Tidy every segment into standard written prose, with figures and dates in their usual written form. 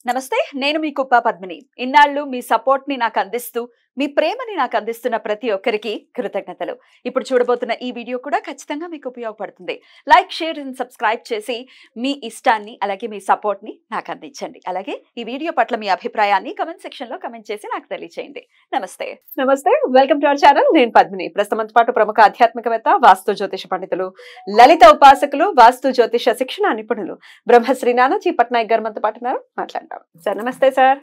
నమస్తే నేను మీ కుప్ప పద్మిని ఇన్నాళ్ళు మీ సపోర్ట్ ని నాకు అందిస్తూ మీ ప్రేమని నాకు అందిస్తున్న ప్రతి ఒక్కరికి కృతజ్ఞతలు ఇప్పుడు చూడబోతున్న ఈ వీడియో కూడా ఖచ్చితంగా మీకు ఉపయోగపడుతుంది లైక్ షేర్ అండ్ సబ్స్క్రైబ్ చేసి మీ ఇష్టాన్ని అలాగే మీ సపోర్ట్ ని నాకు అందించండి అలాగే ఈ వీడియో పట్ల మీ అభిప్రాయాన్ని కమెంట్ సెక్షన్ లో కమెంట్ చేసి నాకు తెలియజేయండి నమస్తే వెల్కమ్ టు అవర్ ఛానల్ నేను పద్మిని ప్రస్తుతం పాటు ప్రముఖ ఆధ్యాత్మికవేత్త వాస్తు జ్యోతిష పండితులు లలిత ఉపాసకులు వాస్తు జ్యోతిష శిక్షణ నిపుణులు బ్రహ్మశ్రీ నానాజీ పట్నాయక్ గారు మనతో పాటు మాట్లాడతాం సార్ నమస్తే సార్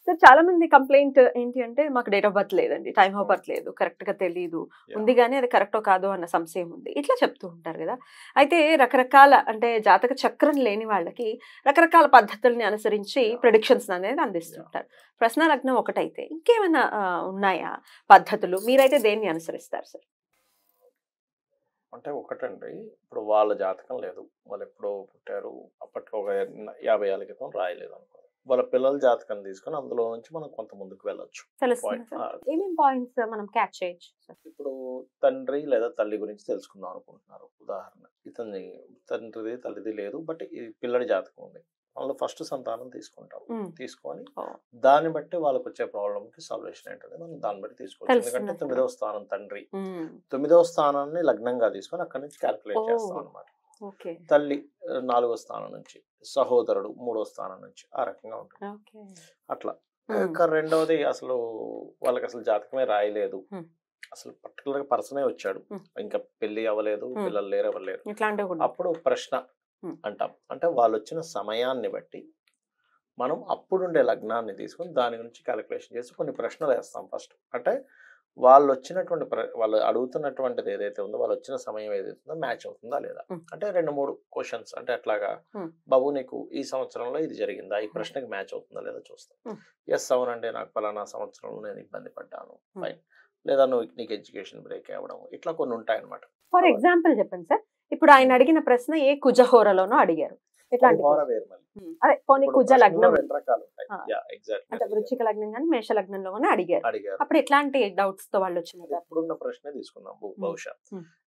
సార్ చాలా మంది కంప్లైంట్ ఏంటి అంటే మాకు డేట్ ఆఫ్ బర్త్ లేదండి టైమ్ ఆఫ్ బర్త్ లేదు కరెక్ట్ గా తెలియదు ఉంది కానీ అది కరెక్టో కాదో అన్న సంశయం ఉంది ఇట్లా చెప్తూ ఉంటారు కదా అయితే రకరకాల అంటే జాతక చక్రం లేని వాళ్ళకి రకరకాల పద్ధతుల్ని అనుసరించి ప్రెడిక్షన్స్ అనేది అందిస్తుంటారు ప్రశ్న లగ్నం ఒకటైతే ఇంకేమైనా ఉన్నాయా పద్ధతులు మీరైతే దేన్ని అనుసరిస్తారు సార్ అంటే ఒకటండి ఇప్పుడు వాళ్ళ జాతకం లేదు వాళ్ళు ఎప్పుడో పుట్టారు అప్పట్లో ఒక 50 ఏళ్ళ క్రితం రాయలేదు అనుకో వాళ్ళ పిల్లల జాతకం తీసుకొని అందులో నుంచి మనం కొంత ముందుకు వెళ్ళొచ్చు. ఇప్పుడు తండ్రి లేదా తల్లి గురించి తెలుసుకుందాం అనుకుంటున్నారు ఉదాహరణ ఇతని తండ్రిది తల్లిది లేదు బట్ ఈ పిల్లడి జాతకం ఉంది వాళ్ళు ఫస్ట్ సంతానం తీసుకుంటాం తీసుకొని దాన్ని బట్టి వాళ్ళకి వచ్చే ప్రాబ్లమ్ కి సొల్యూషన్ ఏంటంటే మనం దాన్ని బట్టి తీసుకోవచ్చు ఎందుకంటే 9వ స్థానం తండ్రి 9వ స్థానాన్ని లగ్నంగా తీసుకొని అక్కడి నుంచి క్యాల్కులేట్ చేస్తాం అనమాట. తల్లి 4వ స్థానం నుంచి సహోదరుడు 3వ స్థానం నుంచి ఆ రకంగా ఉంటుంది అట్లా. ఇంకా రెండవది అసలు వాళ్ళకి అసలు జాతకమే రాయలేదు అసలు పర్టికులర్ గా పర్సనే వచ్చాడు ఇంకా పెళ్లి అవ్వలేదు పిల్లలు లేరు ఎవరు లేరు అప్పుడు ప్రశ్న అంటాం అంటే వాళ్ళు వచ్చిన సమయాన్ని బట్టి మనం అప్పుడుండే లగ్నాన్ని తీసుకొని దాని గురించి క్యాలిక్యులేషన్ చేసి కొన్ని ప్రశ్నలు వేస్తాం ఫస్ట్. అంటే వాళ్ళు వచ్చినటువంటి వాళ్ళు అడుగుతున్నటువంటిది ఏదైతే ఉందో వాళ్ళు వచ్చిన సమయం ఏదైతే ఉందో మ్యాచ్ అవుతుందా లేదా అంటే 2-3 క్వశ్చన్స్ అంటే అట్లాగా బాబు నీకు ఈ సంవత్సరంలో ఇది జరిగిందా ఈ ప్రశ్నకి మ్యాచ్ అవుతుందా లేదా చూస్తాం. ఎస్ అవునండి నాకు పలానా సంవత్సరంలో నేను ఇబ్బంది పడ్డాను ఫైన్ లేదా నీకు ఎడ్యుకేషన్ బ్రేక్ అవ్వడం ఇట్లా కొన్ని ఉంటాయన్నమాట. ఫర్ ఎగ్జాంపుల్ చెప్పండి సార్ ఇప్పుడు ఆయన అడిగిన ప్రశ్న ఏ కుజహోరలోనో అడిగారు అదే పోనీ కుజ లగ్నం అంటే వృశ్చిక లగ్నం కానీ మేష లగ్నంలో కానీ అడిగారు అప్పుడు ఎట్లాంటి డౌట్స్ తో వాళ్ళు వచ్చినారు ఇప్పుడున్న ప్రశ్న తీసుకుందాం బహుశా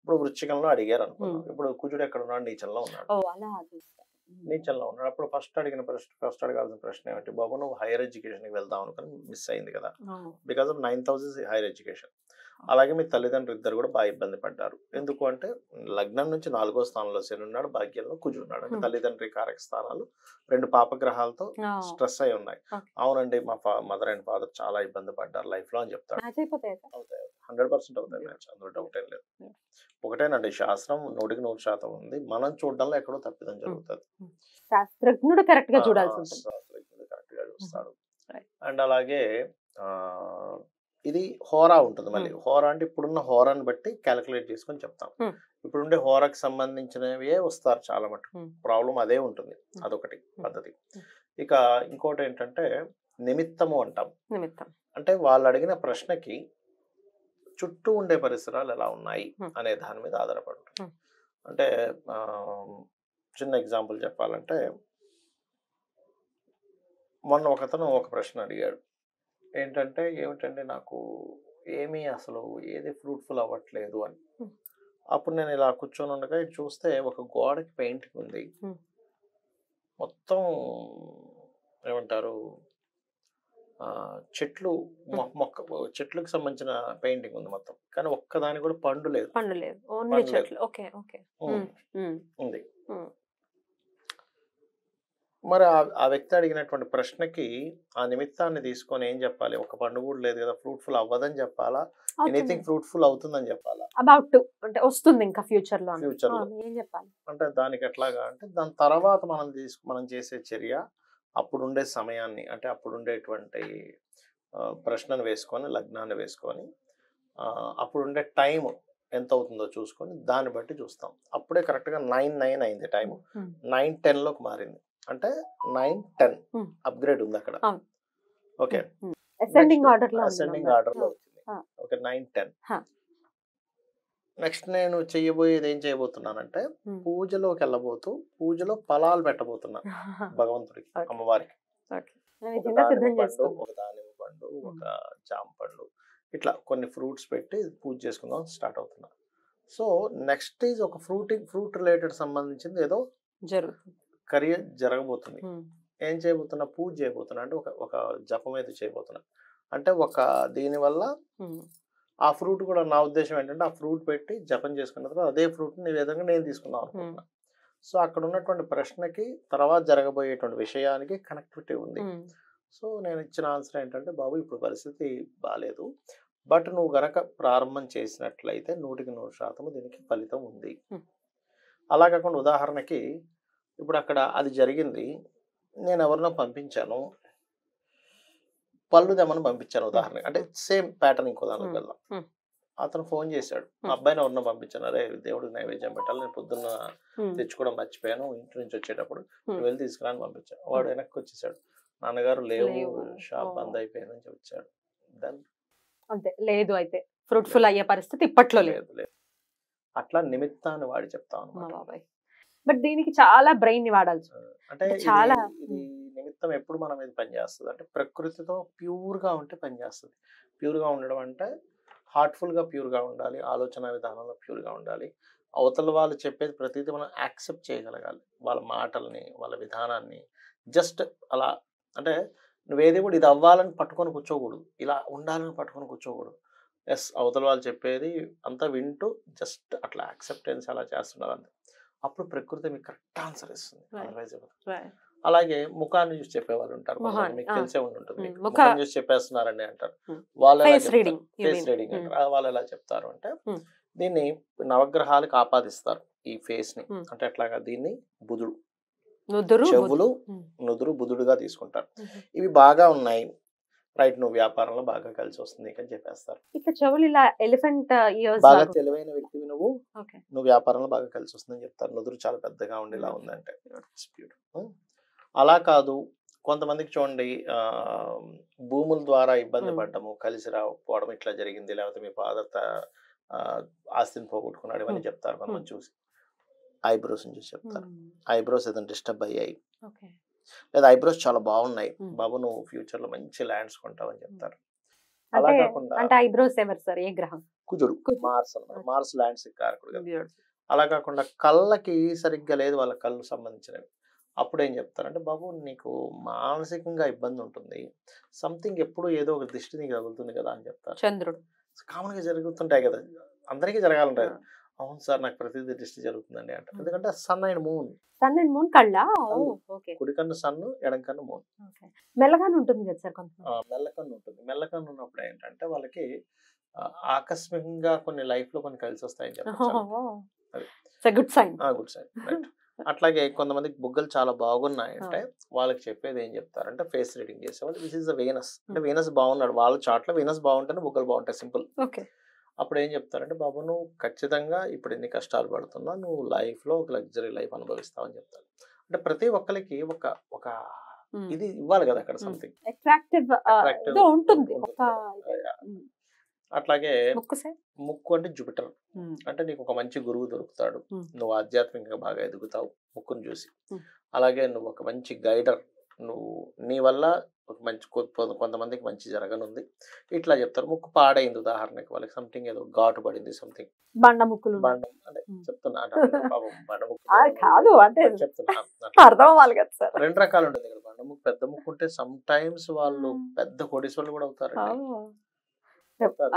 ఇప్పుడు వృశ్చికంలో అడిగారు అనుకున్నాం ఇప్పుడు కుజుడు ఎక్కడ ఉన్నాడు నీచంలో ఉన్నాడు నీచంలో ఉన్నాడు అప్పుడు ఫస్ట్ అడగాల్సిన ప్రశ్న ఏమిటి బాబు నువ్వు హైయర్ ఎడ్యుకేషన్ కి వెళ్దాం అనుకుని మిస్ అయింది కదా బికాస్ ఆఫ్ 9,000 హైయర్ ఎడ్యుకేషన్. అలాగే మీ తల్లిదండ్రులు ఇద్దరు కూడా బాగా ఇబ్బంది పడ్డారు ఎందుకు అంటే లగ్నం నుంచి 4వ స్థానంలో శని ఉన్నాడు భాగ్యంలో కుజుడు ఉన్నాడు అంటే తల్లిదండ్రి కారక స్థానాలు 2 పాపగ్రహాలతో స్ట్రెస్ అయి ఉన్నాయి. అవునండి మా మదర్ అండ్ ఫాదర్ చాలా ఇబ్బంది పడ్డారు లైఫ్ లో అని చెప్తాడు. అవుతాయి 100% అవుతాయి మ్యాచ్ అందులో డౌట్ ఏం లేదు. ఒకటేనండి శాస్త్రం 100% ఉంది మనం చూడడంలో ఎక్కడో తప్పిదం జరుగుతుంది శాస్త్రజ్ఞుడు కరెక్ట్ గా చూస్తాడు. అండ్ అలాగే ఇది హోరా ఉంటుంది మళ్ళీ హోరా అంటే ఇప్పుడున్న హోరాని బట్టి క్యాలిక్యులేట్ చేసుకొని చెప్తాం. ఇప్పుడుండే హోరాకి సంబంధించినవే వస్తారు చాలా మటుకు ప్రాబ్లం అదే ఉంటుంది అదొకటి పద్ధతి. ఇక ఇంకోటి ఏంటంటే నిమిత్తము అంటాం అంటే వాళ్ళు అడిగిన ప్రశ్నకి చుట్టూ ఉండే పరిసరాలు ఎలా ఉన్నాయి అనే దాని మీద ఆధారపడి ఉంటుంది. అంటే చిన్న ఎగ్జాంపుల్ చెప్పాలంటే మొన్న ఒకతను ఒక ప్రశ్న అడిగాడు ఏంటంటే ఏమిటంటే నాకు ఏమీ అసలు ఏది ఫ్రూట్ఫుల్ అవ్వట్లేదు అని. అప్పుడు నేను ఇలా కూర్చొని ఉండగా చూస్తే ఒక గోడకి పెయింటింగ్ ఉంది మొత్తం ఏమంటారు చెట్లు చెట్లకు సంబంధించిన పెయింటింగ్ ఉంది మొత్తం కానీ ఒక్కదాని కూడా పండు లేదు ఉంది. మరి ఆ వ్యక్తి అడిగినటువంటి ప్రశ్నకి ఆ నిమిత్తాన్ని తీసుకొని ఏం చెప్పాలి ఒక పండుగ కూడా లేదు కదా ఫ్రూట్ఫుల్ అవ్వదని చెప్పాలా ఎనీథింగ్ ఫ్రూట్ఫుల్ అవుతుందని చెప్పాలా అంటే వస్తుంది ఇంకా ఫ్యూచర్ లో అంటే దానికి ఎట్లాగా అంటే దాని తర్వాత మనం చేసే చర్య అప్పుడుండే సమయాన్ని అంటే అప్పుడుండేటువంటి ప్రశ్నను వేసుకొని లగ్నాన్ని వేసుకొని అప్పుడుండే టైం ఎంత అవుతుందో చూసుకొని దాన్ని బట్టి చూస్తాం. అప్పుడే కరెక్ట్ గా 9:09 అయింది టైం 9:10 లోకి మారింది అంటే 9:10 అప్గ్రేడ్ ఉంది అక్కడ. ఓకే అసెండింగ్ ఆర్డర్ లో వచ్చింది ఓకే 9:10. నెక్స్ట్ నేను చెయ్యబోయేది ఏం చేయబోతున్నానంటే పూజలోకి వెళ్ళబోతూ పూజలో ఫలాలు పెట్టబోతున్నా భగవంతుడికి అమ్మవారికి ఒక దానిమ్మ పండు ఒక జామ పండు ఇట్లా కొన్ని ఫ్రూట్స్ పెట్టి పూజ చేసుకుందాం స్టార్ట్ అవుతున్నా. సో నెక్స్ట్ ఈజ్ ఒక ఫ్రూట్ రిలేటెడ్ సంబంధించింది ఏదో కర్రీ జరగబోతుంది. ఏం చేయబోతున్నా, పూజ చేయబోతున్నా, అంటే ఒక ఒక జపం అయితే చేయబోతున్నా. అంటే ఒక దీనివల్ల ఆ ఫ్రూట్ కూడా నా ఉద్దేశం ఏంటంటే, ఆ ఫ్రూట్ పెట్టి జపం చేసుకున్న తర్వాత అదే ఫ్రూట్‌ని నివేదంగా నేను తీసుకుందాం అనుకుంటున్నా. సో, అక్కడ ఉన్నటువంటి ప్రశ్నకి, తర్వాత జరగబోయేటువంటి విషయానికి కనెక్టివిటీ ఉంది. సో, నేను ఇచ్చిన ఆన్సర్ ఏంటంటే, బాబు ఇప్పుడు పరిస్థితి బాలేదు. బట్ నువ్వు గనక ప్రారంభం చేసినట్లయితే 100% దీనికి ఫలితం ఉంది. అలా కాకుండా ఉదాహరణకి ఇప్పుడు అక్కడ అది జరిగింది. నేను ఎవరినో పంపించాను. పళ్ళు తెమ్మని పంపించాను ఉదాహరణకి. అంటే సేమ్ ప్యాటర్న్ ఇంకో దానికి వెళ్దాం. అతను ఫోన్ చేశాడు. మా అబ్బాయిని ఎవరినో పంపించాను. అరే దేవుడికి నైవేద్యం పెట్టాలి. నేను పొద్దున్న తెచ్చుకోవడం మర్చిపోయాను. ఇంటి నుంచి వచ్చేటప్పుడు నువ్వు వెళ్ళి తీసుకురా అని పంపించాను. వాడు వెనక్కి వచ్చేసాడు. నాన్నగారు లేవు, షాప్ బంద్ అయిపోయిందని చెప్పాడు. దెన్ అంతే లేదు, అయితే ఫ్రూట్ఫుల్ అయ్యే పరిస్థితి ఇప్పట్లో లేదు. అట్లా నిమిత్తాన్ని వాడి చెప్తాను బాబాయ్. బట్ దీనికి చాలా బ్రెయిన్ ని వాడాల్సి అంటే చాలా ఇది నిమిత్తం ఎప్పుడు మన మీద పనిచేస్తుంది అంటే ప్రకృతితో ప్యూర్ గా ఉంటే పనిచేస్తుంది. ప్యూర్ గా ఉండడం అంటే హార్ట్ఫుల్ గా ప్యూర్ గా ఉండాలి, ఆలోచన విధానంలో ప్యూర్ గా ఉండాలి. అవతల వాళ్ళు చెప్పేది ప్రతిదీ మనం యాక్సెప్ట్ చేయగలగాలి. వాళ్ళ మాటల్ని, వాళ్ళ విధానాన్ని జస్ట్ అలా అంటే నువ్వేది కూడా ఇది అవ్వాలని పట్టుకొని కూర్చోకూడదు, ఇలా ఉండాలని పట్టుకొని కూర్చోకూడదు. ఎస్, అవతల వాళ్ళు చెప్పేది అంతా వింటూ జస్ట్ అట్లా యాక్సెప్టెన్స్ అలా చేస్తున్నారు అంతే. అప్పుడు ప్రకృతి మీకు కరెక్ట్ ఆన్సర్ ఇస్తుంది. అదర్వైజ్ అలాగే ముఖాన్ని చూసి చెప్పేవాళ్ళు ఉంటారు, మీకు తెలిసే ఉంటుంది. ముఖం చూసి చెప్పేస్తున్నారండి అంటారు. వాళ్ళు ఫేస్ రీడింగ్ అంటారు. వాళ్ళు ఎలా చెప్తారు అంటే దీన్ని నవగ్రహాలకు ఆపాదిస్తారు ఈ ఫేస్ ని. అంటే ఎట్లాగా దీన్ని బుధుడు, చెవులు నుదురు బుధుడుగా తీసుకుంటారు. ఇవి బాగా ఉన్నాయి, రైట్, నువ్వు వ్యాపారంలో బాగా కలిసి వస్తుంది అని చెప్పేస్తారు. ఇట్లా చెవులు ఇలా ఎలిఫెంట్ బాగా తెలివైన వ్యక్తివి నువ్వు వ్యాపారంలో బాగా కలిసి వస్తుందని చెప్తారు. నుదురు చాలా పెద్దగా ఉండి ఇలా ఉందంటే. అలా కాదు, కొంతమందికి చూడండి భూముల ద్వారా ఇబ్బంది పడ్డము, కలిసి రాకపోవడం ఇట్లా జరిగింది, లేకపోతే మీ ఫాదర్ ఆస్తిని పోగొట్టుకున్నాడు ఇవన్నీ చెప్తారు. కొంతమంది చూసి ఐబ్రోస్ చూసి చెప్తారు. ఐబ్రోస్ ఏదైనా డిస్టర్బ్ అయ్యాయి, లేదా ఐబ్రోస్ చాలా బాగున్నాయి బాబు, నువ్వు ఫ్యూచర్ లో మంచి ల్యాండ్స్ కొంటావని చెప్తారు. అలా కాకుండా అంటే ఐబ్రోస్ ఎవరు సార్, ఏ గ్రహం? కుజుడు, మార్స్ అన్నమాట. మార్స్ ల్యాండ్స్ కారకుడు. అలా కాకుండా కళ్ళకి సరిగ్గా లేదు వాళ్ళ కళ్ళు సంబంధించినవి, అప్పుడు ఏం చెప్తారంటే బాబు నీకు మానసికంగా ఇబ్బంది ఉంటుంది, సంథింగ్ ఎప్పుడు ఏదో ఒక దృష్టి నీకు తగులుతుంది కదా అని చెప్తారు. చంద్రుడు కామన్ గా జరుగుతుంటాయి కదా, అందరికీ జరగాలంటాయి. అవును సార్ నాకు ప్రతిదీ దృష్టి జరుగుతుందండి అంటారు. ఎందుకంటే sun and moon. Sun and moon కళ్ళ కుడి కన్ను సన్ను, ఎడం కన్ను మూన్. మెల్లగానే ఉంటుంది కదా సార్ కొంత. మెల్లకన్ను ఉంటుంది. మెల్లకన్ను ఉన్నప్పుడు ఏంటంటే వాళ్ళకి ఆకస్మికంగా కొన్ని లైఫ్ లో కొన్ని కలిసి వస్తాయని చెప్పారు. Good sign. Good sign, right. అట్లాగే కొంతమందికి బుగ్గలు చాలా బాగున్నాయి అంటే వాళ్ళకి చెప్పేది ఏం చెప్తారంటే ఫేస్ రీడింగ్ చేసేవాళ్ళు దిస్ ఇస్ ద వీనస్, అంటే వీనస్ బాగున్నాడు, వాళ్ళ చార్ట్ లో వీనస్ బాగుంటేనే బుగ్గలు బాగుంటాయి, సింపుల్. అప్పుడు ఏం చెప్తారంటే బాబు నువ్వు ఖచ్చితంగా ఇప్పుడు ఎన్ని కష్టాలు పడుతున్నా నువ్వు లైఫ్ లో ఒక లగ్జరీ లైఫ్ అనుభవిస్తావు అని చెప్తారు. అంటే ప్రతి ఒక్కరికి ఒక ఒక ఇది ఇవ్వాలి కదా అక్కడ, సంథింగ్ అట్రాక్టివ్ ఉంటుంది. అట్లాగే ముక్కు అంటే జూపిటర్, అంటే నీకు ఒక మంచి గురువు దొరుకుతాడు, నువ్వు ఆధ్యాత్మికంగా బాగా ఎదుగుతావు ముక్కును చూసి. అలాగే నువ్వు ఒక మంచి గైడర్, నువ్వు నీ వల్ల ఒక మంచి కొంతమందికి మంచి జరగనుంది ఇట్లా చెప్తారు. ముక్కు పాడైంది ఉదాహరణకి వాళ్ళకి, సంథింగ్ ఏదో ఘాటు పడింది, సంథింగ్ బండ ముక్కులు అంటే చెప్తున్నా బండ ముక్కు కాదు అంటే చెప్తున్నా అర్థం అవ్వాలి కదా సార్. రెండు రకాలు ఉంటుంది ఇక్కడ. బండ ముక్కు, పెద్ద ముక్కు ఉంటే సమ్ టైమ్స్ వాళ్ళు పెద్ద కోటీశ్వరులు కూడా అవుతారు.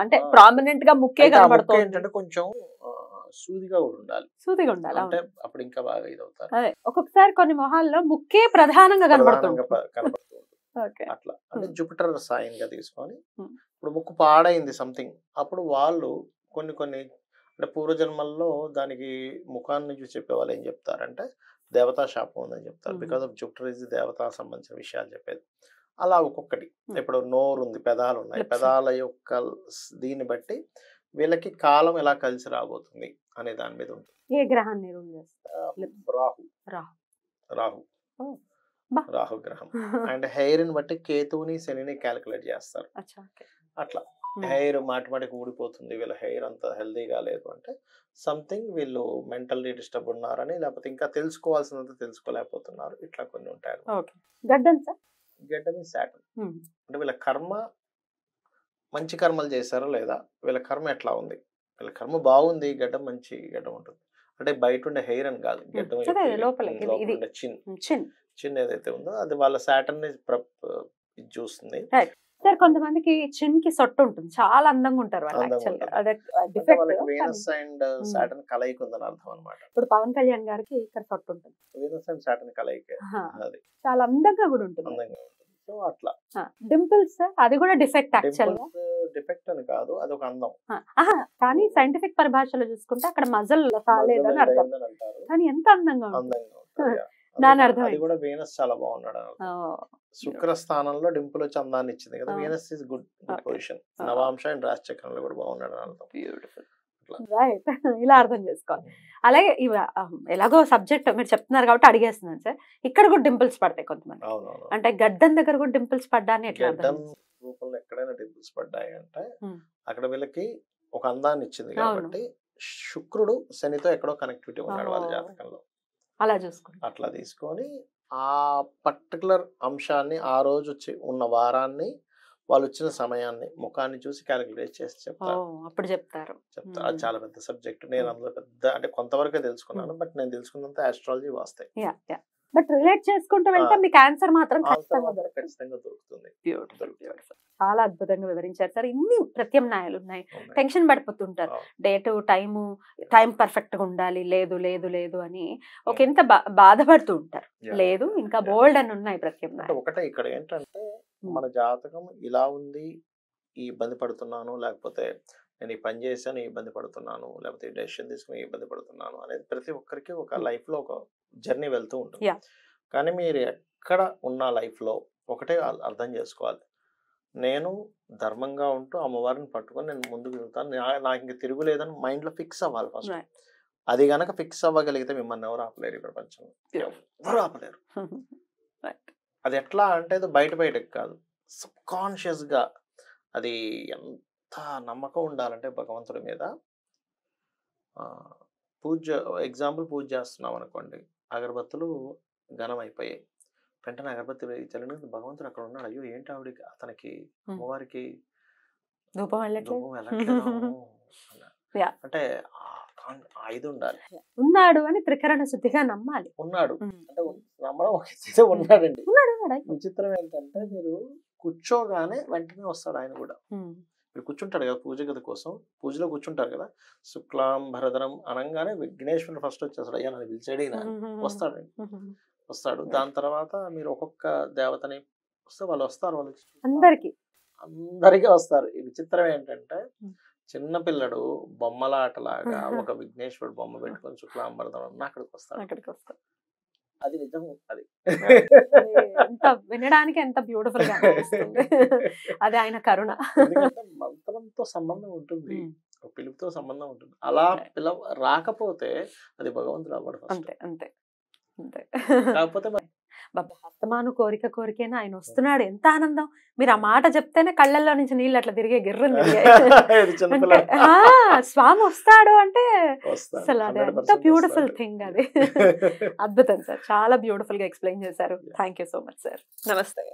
అంటే ప్రామినెంట్ గా ముక్కే కనబడుతుంది, ఏంటంటే కొంచెం సూదిగా కూడా ఉండాలి, సూదిగా ఉండాలి అంటే అప్పుడు ఇంకా బాగా ఇది అవుతారు. ఒక్కొక్కసారి కొన్ని మొహాల్లో ముక్కే ప్రధానంగా కనబడుతుంది. అట్లా అంటే జూపిటర్ సైన్ గా తీసుకొని ఇప్పుడు ముక్కు పాడైంది సంథింగ్, అప్పుడు వాళ్ళు కొన్ని కొన్ని అంటే పూర్వజన్మల్లో దానికి ముఖాన్ని చూసి చెప్పేవాళ్ళు ఏం చెప్తారంటే దేవతా శాపం ఉందని చెప్తారు. బికాస్ ఆఫ్ జూపిటర్ ఇస్ దేవతా సంబంధించిన విషయాలు చెప్పేది. అలా ఒక్కొక్కటి, ఇప్పుడు నోరు ఉంది, పెదాలు ఉన్నాయి, పెదాల యొక్క దీన్ని బట్టి వీళ్ళకి కాలం ఎలా కలిసి రాబోతుంది అనే దాని మీద ఉంటుంది. ఏ గ్రహాన్ని? రాహు గ్రహం. అండ్ హెయిర్ ని బట్టి కేతువుని శనిని క్యాలిక్యులేట్ చేస్తారు. అట్లా హెయిర్ మాటిమాటికి ఊడిపోతుంది, వీళ్ళ హెయిర్ అంత హెల్దీగా లేదు అంటే సంథింగ్ వీళ్ళు మెంటల్లీ డిస్టర్బ్ ఉన్నారని, లేకపోతే ఇంకా తెలుసుకోవాల్సినంత తెలుసుకోలేకపోతున్నారు, ఇట్లా కొన్ని ఉంటాయి. గడ్డం శాటర్న్, అంటే వీళ్ళ కర్మ మంచి కర్మలు చేశారా లేదా, వీళ్ళ కర్మ ఎట్లా ఉంది, వీళ్ళ కర్మ బాగుంది, గడ్డం మంచి గడ్డం ఉంటుంది. అంటే బయట ఉండే హెయిర్ అని కాదు, గడ్డం చిన్ చిన్న ఏదైతే ఉందో అది వాళ్ళ సాటర్న్ ని ఇది చూస్తుంది. సార్ కొంతమందికి చిన్ కి సొట్టు ఉంటుంది, చాలా అందంగా ఉంటారు వాళ్ళు. అందంగా యాక్చువల్ గా ఉంటుంది. అదే అంటే డిఫెక్ట్. వాళ్ళకి వీనస్ అండ్ సాటర్న్ కలయిక ఉందని అర్థం అనమాట. ఇప్పుడు పవన్ కళ్యాణ్ గారికి ఇక్కడ సొట్టు ఉంటుంది, వీనస్ అండ్ సాటర్న్ కలయిక అది చాలా అందంగా కూడా ఉంటుంది. అందంగా ఉంటుంది. సో అట్లా డింపుల్స్ అది కూడా డిఫెక్ట్ యాక్చువల్ గా. డిఫెక్ట్ అని కాదు, అది ఒక అందం. కానీ సైంటిఫిక్ పరిభాషలో చూసుకుంటే అక్కడ మజల్ కాలేదని అర్థం, అంటారు. కానీ ఎంత అందంగా ఉంటుంది. అందంగా ఉంటుంది. దాని అర్థం అది కూడా వీనస్ చాలా బాగున్నాడు అని అర్థం. శుక్ర స్థానంలో డింపుల్ వచ్చి అందాన్ని ఇచ్చింది కదా, వీనస్ ఇస్ గుడ్ పొజిషన్. నవాంశ అండ్ రాశి చక్రంలో కూడా బాగున్నాడు అని అర్థం. Beautiful, right. ఇలా అర్థం చేసుకోవాలి. అలాగే ఎలాగో సబ్జెక్ట్ మీరు చెప్తున్నారు కాబట్టి అడిగేస్తున్నాను సార్, ఇక్కడ కూడా డింపుల్స్ పడతాయి కొంతమంది. అవునవును. అంటే గడ్డం దగ్గర కూడా డింపుల్స్ పడ్డాన్ని ఎట్లా గడ్డం రూపంలో ఎక్కడైనా డింపుల్స్ పడ్డాయి అంటే అక్కడ వీళ్ళకి ఒక అందాన్ని ఇచ్చింది కాబట్టి శుక్రుడు శనితో ఎక్కడో కనెక్టివిటీ ఉన్నాడు వాళ్ళ జాతకంలో. అలా చూసుకుంటాం. అట్లా తీసుకొని ఆ పర్టికులర్ అంశాన్ని ఆ రోజు ఉన్న వారాన్ని వాళ్ళు వచ్చిన సమయాన్ని ముఖాన్ని చూసి క్యాలిక్యులేట్ చేసి చెప్తారు. అప్పుడు చెప్తారు. అది చాలా పెద్ద సబ్జెక్ట్. నేను అందులో పెద్ద అంటే కొంతవరకే తెలుసుకున్నాను, బట్ నేను తెలుసుకున్నంత ఆస్ట్రాలజీ వాస్తాయి. బట్ రిలేట్ చేసుకుంటూ వెళ్తే మీకు ఆన్సర్ మాత్రం ఖచ్చితంగా దొరుకుతుంది. చాలా అద్భుతంగా వివరించారు సార్. ఇన్ని ప్రత్యామ్నాయాలు ఉన్నాయి, టెన్షన్ పడిపోతుంటారు. డేటు టైం పర్ఫెక్ట్ గా ఉండాలి, లేదు లేదు లేదు అని ఒక ఎంత బాధపడుతూ ఉంటారు. లేదు ఇంకా బోల్డ్ అని ఉన్నాయి ప్రత్యామ్నాయాలు. ఒకటే ఇక్కడ ఏంటంటే మన జాతకం ఇలా ఉంది, ఈ ఇబ్బంది పడుతున్నాను, లేకపోతే నేను ఈ పని చేశాను ఇబ్బంది పడుతున్నాను, లేకపోతే ఈ డెసిషన్ తీసుకుని ఇబ్బంది పడుతున్నాను అనేది ప్రతి ఒక్కరికి ఒక లైఫ్ లో ఒక జర్నీ వెళ్తూ ఉంటుంది. కానీ మీరు ఎక్కడ ఉన్న లైఫ్ లో ఒకటే అర్థం చేసుకోవాలి, నేను ధర్మంగా ఉంటూ అమ్మవారిని పట్టుకొని నేను ముందుకు వెళ్తాను, నాకు ఇంక తిరుగులేదని మైండ్ లో ఫిక్స్ అవ్వాలి ఫస్ట్. అది గనక ఫిక్స్ అవ్వగలిగితే మిమ్మల్ని ఎవరు ఆపలేరు ఈ ప్రపంచంలో, ఎవరు ఆపలేరు. అది ఎట్లా అంటే బయటకి కాదు, సబ్ కాన్షియస్ గా అది ఎంత నమ్మకం ఉండాలంటే భగవంతుడి మీద. ఎగ్జాంపుల్ పూజ చేస్తున్నాం అనుకోండి, అగరబత్తులు ఘనం అయిపోయాయి, వెంటనే అగరబత్తి చల్లిన భగవంతుడు అక్కడ ఉన్నాడు, అయ్యో ఏంటి ఆవిడకి అతనికి అమ్మవారికి ధూపం వెళ్ళట్లేదు అంటే ఇది ఉండాలి, ఉన్నాడు అని త్రికరణ శుద్ధిగా నమ్మాలి. ఉన్నాడు అంటే నమ్మడం ఒక ఉన్నాడండి. విచిత్రం ఏంటంటే మీరు కూర్చోగానే వెంటనే వస్తాడు ఆయన కూడా. మీరు కూర్చుంటాడు కదా పూజ గది కోసం, పూజలో కూర్చుంటారు కదా, శుక్లాం భరధరం అనగానే విఘ్నేశ్వరుడు ఫస్ట్ వచ్చేస్తాడు. అయ్యా నన్ను పిలిచేడి వస్తాడు. దాని తర్వాత మీరు ఒక్కొక్క దేవతని వస్తే వాళ్ళు వస్తారు, వాళ్ళు అందరికీ వస్తారు. ఈ విచిత్రం ఏంటంటే చిన్న పిల్లడు బొమ్మలాటలాగా ఒక విఘ్నేశ్వరుడు బొమ్మ పెట్టుకొని శుక్లాం భరధరం అక్కడికి వస్తాడు. అది నిజం. అది వినడానికి ఎంత బ్యూటిఫుల్ గా అనిపిస్తుంది. అది ఆయన కరుణ. మంత్రంతో సంబంధం ఉంటుంది, పిలుపుతో సంబంధం ఉంటుంది. అలా రాకపోతే అది భగవంతుడు అవ్వడు. అంతే. కాకపోతే హస్తమాను కోరికేనా ఆయన వస్తున్నాడు, ఎంత ఆనందం. మీరు ఆ మాట చెప్తేనే కళ్ళల్లో నుంచి నీళ్ళు అట్లా తిరిగే గిర్రలు స్వామి వస్తాడు అంటే అసలు అది ఎంత బ్యూటిఫుల్ థింగ్ అది. అద్భుతం సార్, చాలా బ్యూటిఫుల్ గా ఎక్స్ప్లెయిన్ చేశారు. Thank you so much sir. నమస్తే.